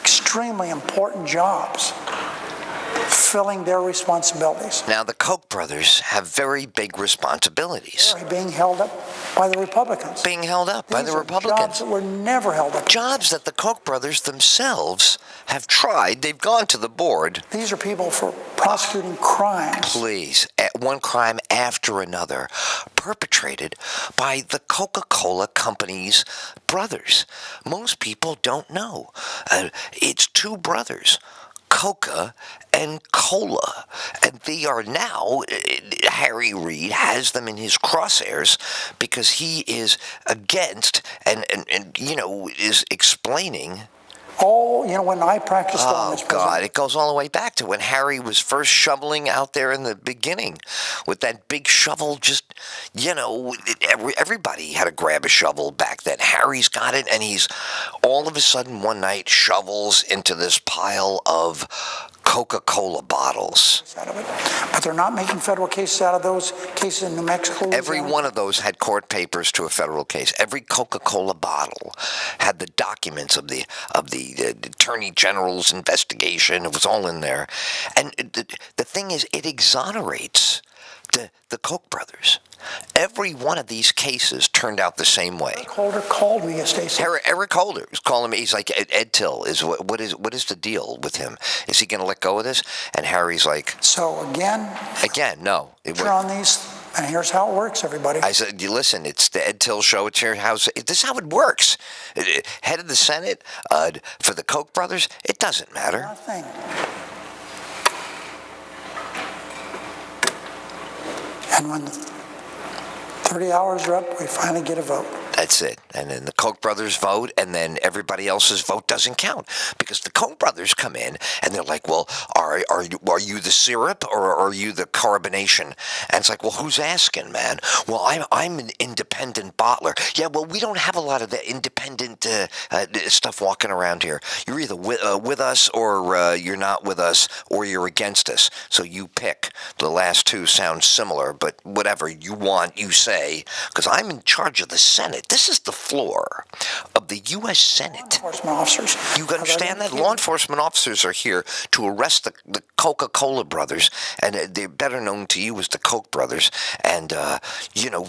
extremely important jobs, filling their responsibilities. Now, the Koch brothers have very big responsibilities. They're being held up by the Republicans. Being held up by the These are Republicans. jobs that were never held up. Jobs that the Koch brothers themselves have tried. They've gone to the board. These are people for prosecuting crimes. Please, one crime after another, perpetrated by the Coca-Cola Company's brothers. Most people don't know. It's two brothers, Coca and Cola, and they are now, Harry Reid has them in his crosshairs because he is against and is explaining. When I practiced law, Oh, God, it goes all the way back to when Harry was first shoveling out there in the beginning with that big shovel. Just, everybody had to grab a shovel back then. Harry's got it, and he's all of a sudden one night shovels into this pile of Coca-Cola bottles. Out of it. But they're not making federal cases out of those cases in New Mexico. Every one of those had court papers to a federal case. Every Coca-Cola bottle had the documents of the Attorney General's investigation. It was all in there. And the thing is, it exonerates the Koch brothers. Every one of these cases turned out the same way. Eric Holder called me yesterday. Eric Holder was calling me. He's like, Ed Till, what is the deal with him? Is he going to let go of this? And Harry's like, so again, no. We're on these, and here's how it works, everybody. I said, listen, it's the Ed Till show. It's your house. This is how it works. Head of the Senate for the Koch brothers, it doesn't matter. Nothing. And when 30 hours are up, we finally get a vote. That's it. And then the Koch brothers vote, and then everybody else's vote doesn't count. Because the Koch brothers come in, and they're like, well, are you the syrup, or are you the carbonation? And it's like, well, who's asking, man? Well, I'm an independent bottler. Yeah, well, we don't have a lot of the independent stuff walking around here. You're either with us, or you're not with us, or you're against us. So you pick. The last two sound similar, but whatever you want, you say. Because I'm in charge of the Senate. This is the floor of the U.S. Senate. Law enforcement officers. You understand that? Law enforcement officers are here to arrest the Coca-Cola brothers, and they're better known to you as the Koch brothers, and,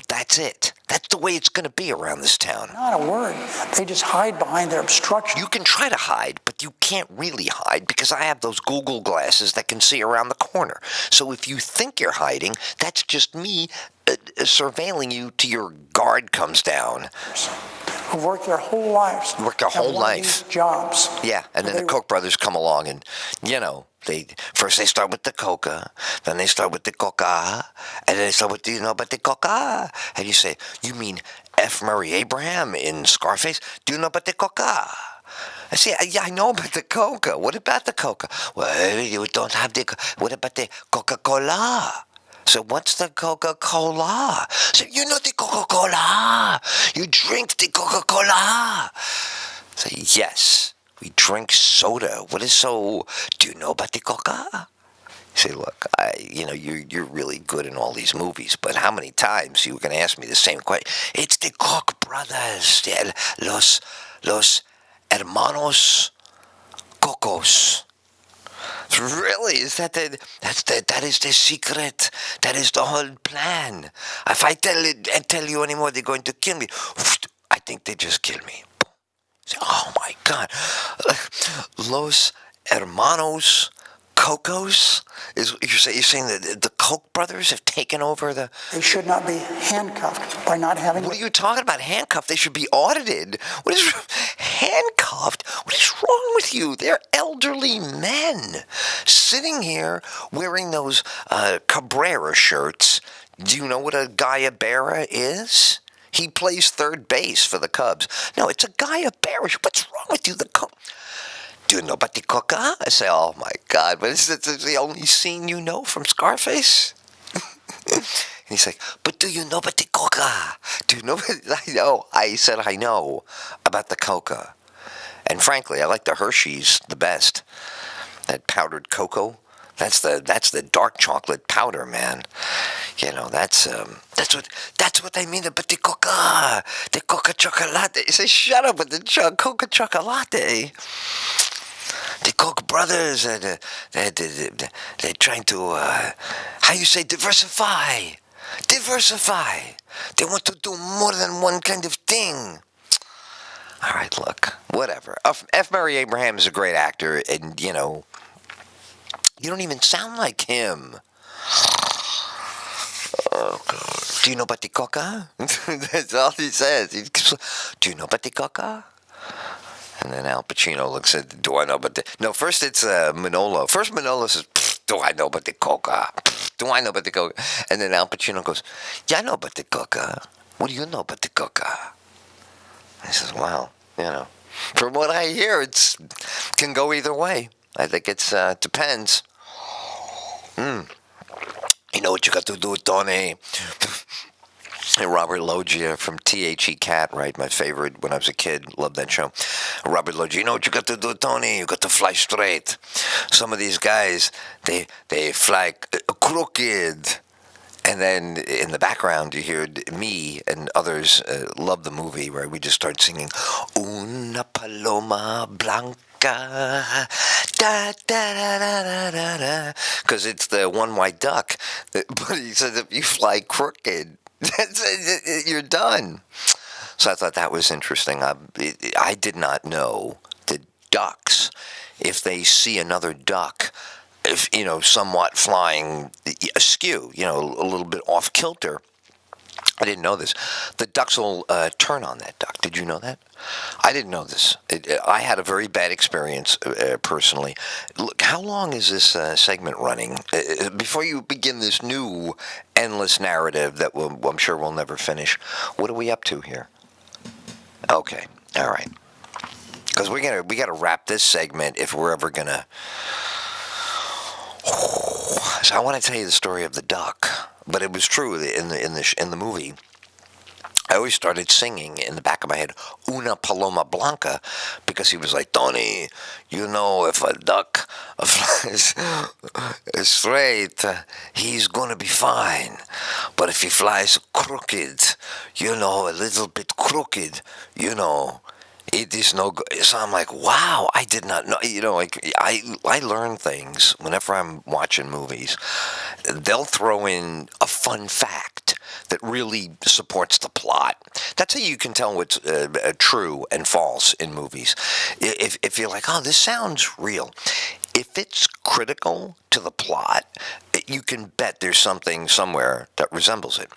that's it. That's the way it's going to be around this town. Not a word. They just hide behind their obstruction. You can try to hide, but you can't really hide because I have those Google glasses that can see around the corner. So if you think you're hiding, that's just me surveilling you till your guard comes down. Who work their whole lives. Work their whole life. Jobs. Yeah, and then the Koch brothers come along and, they start with the Coca, then they start with the Coca, and then they start with the Coca. And you say, you mean F. Murray Abraham in Scarface? Do you know about the Coca? I say, yeah, I know about the Coca. What about the Coca? Well, you don't have what about the Coca-Cola? So what's the Coca-Cola? So you know the Coca-Cola. You drink the Coca-Cola. Say, yes, we drink soda. What is so? Do you know about the Coca? Say, look, you're really good in all these movies, but how many times you can ask me the same question? It's the Koch brothers, los hermanos Cocos. Really? That is the secret? That is the whole plan? If I tell you anymore, they're going to kill me. I think they just kill me. Oh my God. Los hermanos Cocos? You're saying that the Koch brothers have taken over the... They should not be handcuffed by not having... What are you talking about? Handcuffed? They should be audited. What is... Handcuffed? What is wrong with you? They're elderly men sitting here wearing those Cabrera shirts. Do you know what a Guayabera is? He plays third base for the Cubs. No, it's a Guayabera. What's wrong with you? Do you know about the Coca? I say, oh my God, but is this the only scene you know from Scarface? And he's like, but do you know about the Coca? Do you know? I know. I said I know about the Coca. And frankly, I like the Hershey's the best. That powdered cocoa. That's the dark chocolate powder, man. That's what they mean about the Coca chocolate. He says, shut up with the Coca chocolate. the Koch brothers, they're trying to, how you say, diversify. Diversify. They want to do more than one kind of thing. All right, look, whatever. F. Murray Abraham is a great actor, and, you know, you don't even sound like him. Oh, God. Do you know about the coca? That's all he says. Do you know about the coca? And then Al Pacino looks at, do I know about the... No, first it's Manolo. First Manolo says, do I know about the coca? Do I know about the coca? And then Al Pacino goes, yeah, I know about the coca. What do you know about the coca? He says, well, you know, from what I hear, it can go either way. I think it depends. You know what you got to do, Tony? And Robert Loggia from THE Cat, right? My favorite when I was a kid. Loved that show. Robert Loggia, you know what you got to do, Tony? You got to fly straight. Some of these guys, they fly crooked. And then in the background, you hear me and others love the movie where we just start singing Una Paloma Blanca. Da, da, da, da, da, da, because it's the one white duck. But he says if you fly crooked, you're done. So I thought that was interesting. I did not know that ducks, if they see another duck, if, you know, somewhat flying askew, you know, a little bit off kilter. I didn't know this. The ducks will turn on that duck. Did you know that? I didn't know this. I had a very bad experience personally. Look, how long is this segment running? Before you begin this new endless narrative that I'm sure we'll never finish, what are we up to here? Okay, all right. Because we got to wrap this segment if we're ever gonna. So I want to tell you the story of the duck, but it was true in the movie. I always started singing in the back of my head, Una Paloma Blanca, because he was like, Tony, you know, if a duck flies straight, he's going to be fine. But if he flies crooked, you know, a little bit crooked, you know, it is no good. So I'm like, wow, I did not know. You know, like I learn things whenever I'm watching movies. They'll throw in a fun fact that really supports the plot. That's how you can tell what's true and false in movies. If you're like, oh, this sounds real. If it's critical to the plot, you can bet there's something somewhere that resembles it.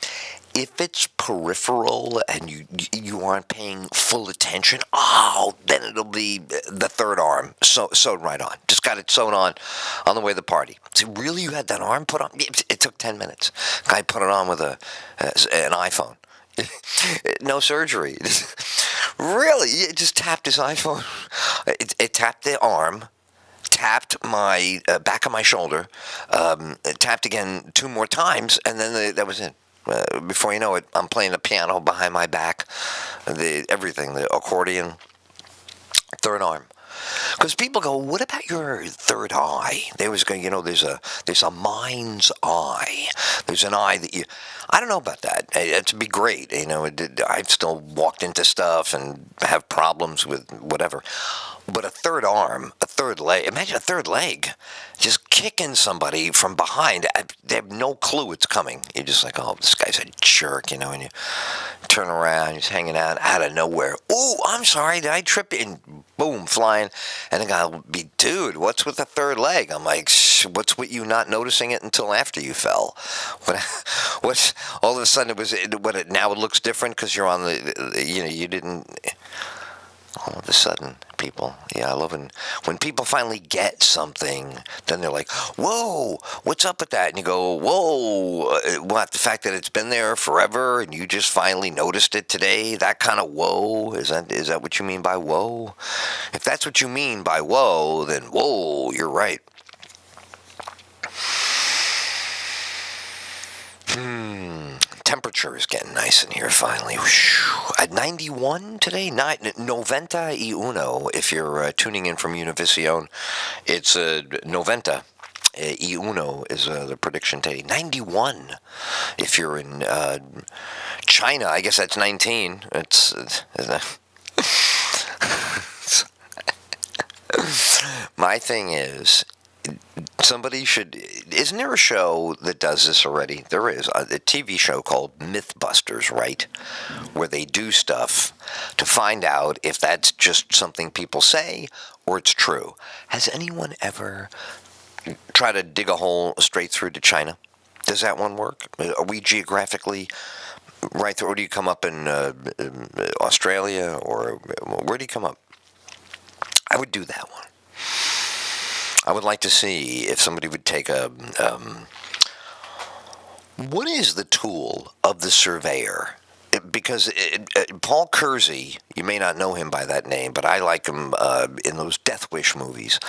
If it's peripheral and you aren't paying full attention, then it'll be the third arm sewed right on. Just got it sewn on the way to the party. See, really, you had that arm put on? It took 10 minutes. Guy put it on with an iPhone. No surgery. Really, it just tapped his iPhone. It tapped the arm. Tapped my back of my shoulder, tapped again 2 more times, and then that was it. Before you know it, I'm playing the piano behind my back, everything, the accordion, third arm. Because people go, what about your third eye? They was going, you know, there's a mind's eye. There's an eye that I don't know about that. It'd be great. You know, I've still walked into stuff and have problems with whatever. But a third arm, a third leg, imagine a third leg, just kicking somebody from behind. They have no clue it's coming. You're just like, oh, this guy's a jerk, you know, and you turn around, he's hanging out of nowhere. Oh, I'm sorry, did I trip? And boom, flying. And the guy will be, dude, what's with the third leg? I'm like, what's with you not noticing it until after you fell? What's all of a sudden now it looks different because you're on you didn't. All of a sudden, people, I love it. When people finally get something, then they're like, whoa, what's up with that? And you go, whoa, what, the fact that it's been there forever and you just finally noticed it today, that kind of whoa, is that what you mean by whoa? If that's what you mean by whoa, then whoa, you're right. Temperature is getting nice in here finally. At 91 today, 91 if you're tuning in from Univision. It's 90 is the prediction today. 91 if you're in China. I guess that's 19. My thing is, somebody should. Isn't there a show that does this already? There is a TV show called Mythbusters, right? Where they do stuff to find out if that's just something people say or it's true. Has anyone ever tried to dig a hole straight through to China? Does that one work? Are we geographically right through? Or do you come up in Australia, or where do you come up? I would do that one. I would like to see if somebody would take a. What is the tool of the surveyor? Because Paul Kersey, you may not know him by that name, but I like him in those Death Wish movies.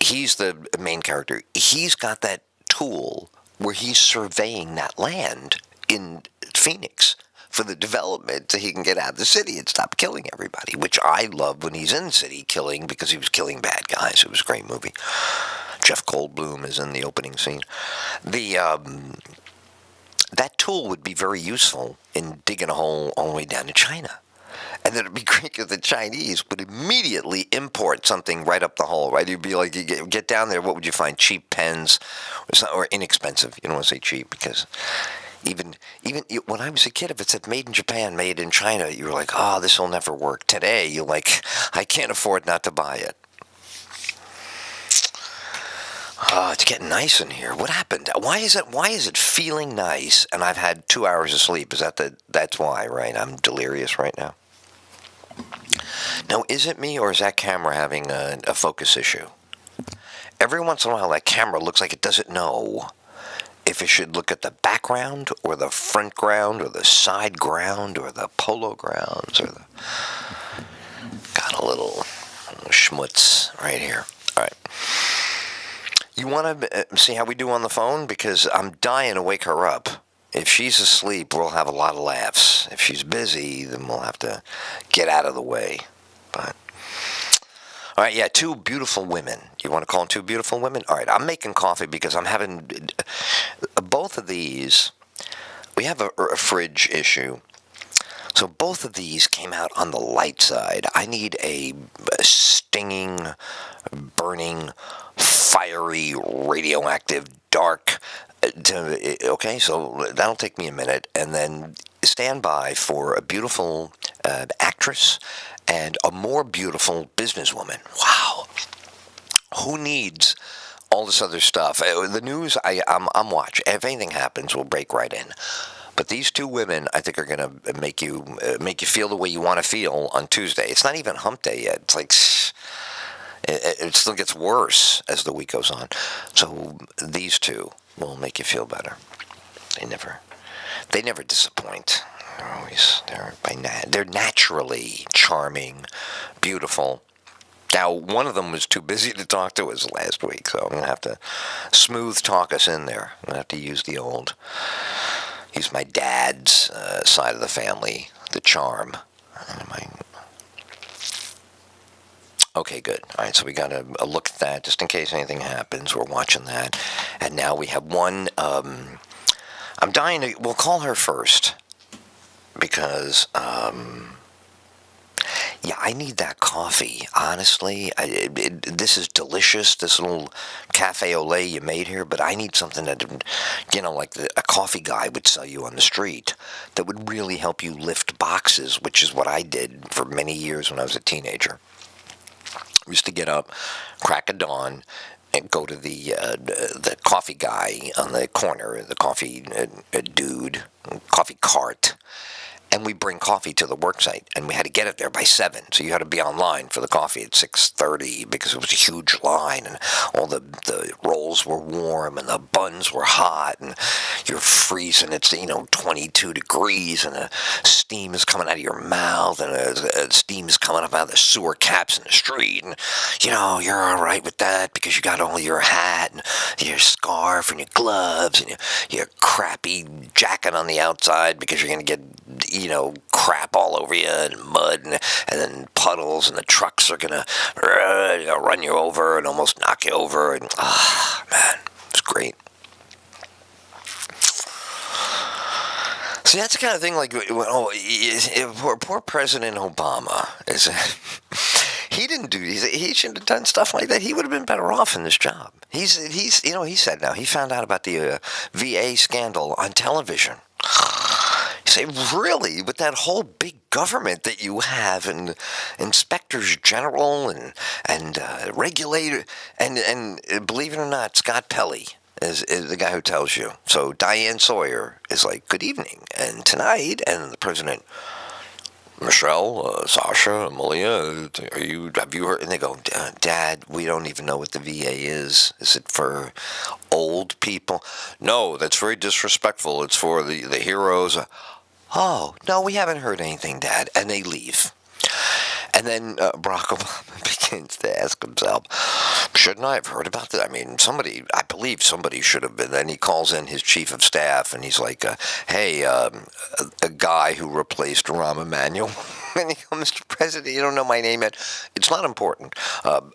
He's the main character. He's got that tool where he's surveying that land in Phoenix for the development so he can get out of the city and stop killing everybody, which I love when he's in the city killing, because he was killing bad guys. It was a great movie. Jeff Goldblum is in the opening scene. That tool would be very useful in digging a hole all the way down to China. And then it'd be great because the Chinese would immediately import something right up the hole, right? You'd be like, you get down there, what would you find? Cheap pens or inexpensive. You don't want to say cheap, because even when I was a kid, if it said made in Japan, made in China, you were like, oh, this will never work. Today, you're like, I can't afford not to buy it. Oh, it's getting nice in here. What happened? Why is it feeling nice? And I've had 2 hours of sleep. That's why, right? I'm delirious right now. Now, is it me, or is that camera having a focus issue? Every once in a while, that camera looks like it doesn't know if it should look at the background or the front ground or the side ground or the polo grounds or the... Got a little schmutz right here. All right. You want to see how we do on the phone? Because I'm dying to wake her up. If she's asleep, we'll have a lot of laughs. If she's busy, then we'll have to get out of the way. But... All right, yeah, two beautiful women. You want to call them two beautiful women? All right, I'm making coffee because I'm having both of these. We have a fridge issue. So both of these came out on the light side. I need a stinging, burning, fiery, radioactive, dark. Okay, so that'll take me a minute. And then stand by for a beautiful actress and a more beautiful businesswoman. Wow. Who needs all this other stuff? The news, I'm watching. If anything happens, we'll break right in. But these two women, I think, are going to make you feel the way you want to feel on Tuesday. It's not even hump day yet. It's like it still gets worse as the week goes on. So these two will make you feel better. They never disappoint. They're naturally charming, beautiful. Now, one of them was too busy to talk to us last week, so I'm going to have to smooth talk us in there. I'm going to have to use my dad's side of the family, the charm. Okay, good. All right, so we got a look at that just in case anything happens. We're watching that. And now we have one. I'm dying to... We'll call her first. Because, yeah, I need that coffee, honestly. This is delicious, this little cafe au lait you made here, but I need something that, like a coffee guy would sell you on the street that would really help you lift boxes, which is what I did for many years when I was a teenager. I used to get up, crack of dawn, and go to the coffee guy on the corner, the coffee dude, coffee cart. And we bring coffee to the work site, and we had to get it there by 7. So you had to be online for the coffee at 6:30 because it was a huge line, and all the rolls were warm, and the buns were hot, and you're freezing. It's 22 degrees, and the steam is coming out of your mouth, and the steam is coming up out of the sewer caps in the street. And you're all right with that because you got all your hat and your scarf and your gloves and your crappy jacket on the outside because you're gonna get crap all over you and mud and then puddles, and the trucks are gonna run you over and almost knock you over, and man, it's great. See, that's the kind of thing like, poor President Obama he didn't do. He shouldn't have done stuff like that. He would have been better off in this job. He said now he found out about the VA scandal on television. You say, really? With that whole big government that you have, and inspectors general and regulator, and believe it or not, Scott Pelley is the guy who tells you. So Diane Sawyer is like, good evening, and tonight, and the president, Michelle, Sasha, Amelia, have you heard? And they go, Dad, we don't even know what the VA is. Is it for old people? No, that's very disrespectful. It's for the heroes. Oh, no, we haven't heard anything, Dad. And they leave. And then Barack Obama begins to ask himself, shouldn't I have heard about that? I mean, I believe somebody should have been. Then he calls in his chief of staff, and he's like, hey, a guy who replaced Rahm Emanuel. And he goes, Mr. President, you don't know my name yet. It's not important.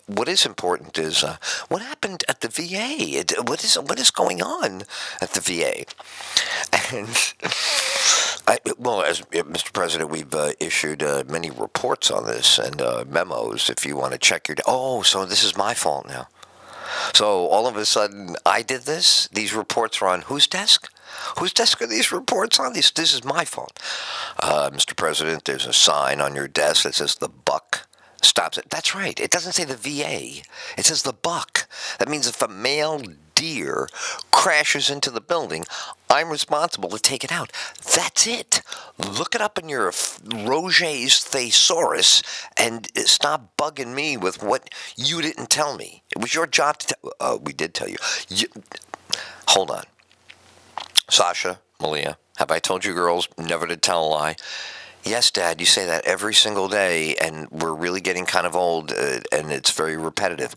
What is important is what happened at the VA. What is going on at the VA? And as Mr. President, we've issued many reports on this and memos. If you want to check your, so this is my fault now. So all of a sudden, I did this. These reports are on whose desk? Whose desk are these reports on? This is my fault. Mr. President, there's a sign on your desk that says the buck stops it. That's right. It doesn't say the VA. It says the buck. That means if a male deer crashes into the building, I'm responsible to take it out. That's it. Look it up in your Roget's thesaurus and stop bugging me with what you didn't tell me. It was your job to tell. We did tell you. Hold on. Sasha, Malia, have I told you girls never to tell a lie? Yes, Dad, you say that every single day, and we're really getting kind of old, and it's very repetitive.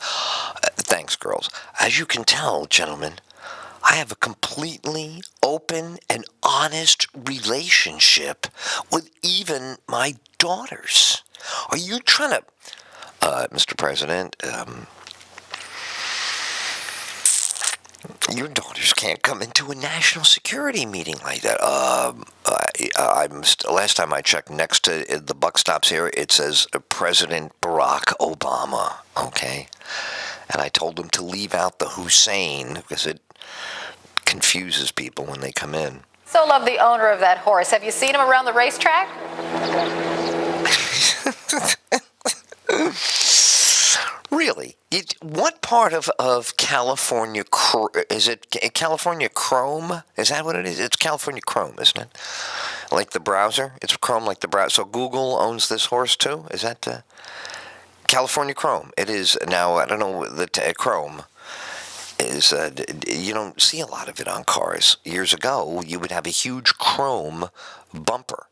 Thanks, girls. As you can tell, gentlemen, I have a completely open and honest relationship with even my daughters. Are you trying to... Mr. President, your daughters can't come into a national security meeting like that. Last time I checked, next to the buck stops here, it says President Barack Obama. Okay, and I told them to leave out the Hussein because it confuses people when they come in. So love the owner of that horse. Have you seen him around the racetrack? Really? What part of California is it? California Chrome? Is that what it is? It's California Chrome, isn't it? Like the browser? It's Chrome like the browser. So Google owns this horse too? Is that California Chrome? It is now. I don't know the Chrome is. You don't see a lot of it on cars. Years ago, you would have a huge chrome bumper.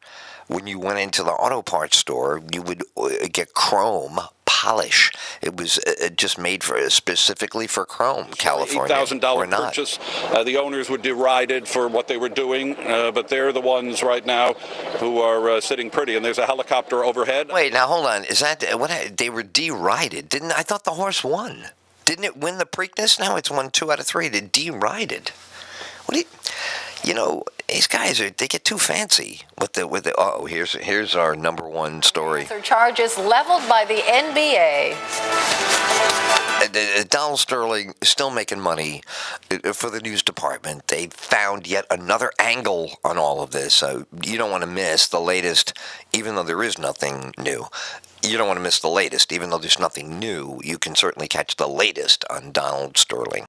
When you went into the auto parts store, you would get chrome polish. It was just made specifically for chrome, California. $8,000 purchase. The owners were derided for what they were doing, but they're the ones right now who are sitting pretty. And there's a helicopter overhead. Wait, now hold on. Is that what they were derided? I thought the horse won. Didn't it win the Preakness? Now it's won 2 out of 3. They derided. What do you? These guys they get too fancy with the. Oh, here's our number one story. Charges leveled by the NBA. Donald Sterling is still making money for the news department. They found yet another angle on all of this. So you don't want to miss the latest, even though there is nothing new. You don't want to miss the latest, even though there's nothing new. You can certainly catch the latest on Donald Sterling.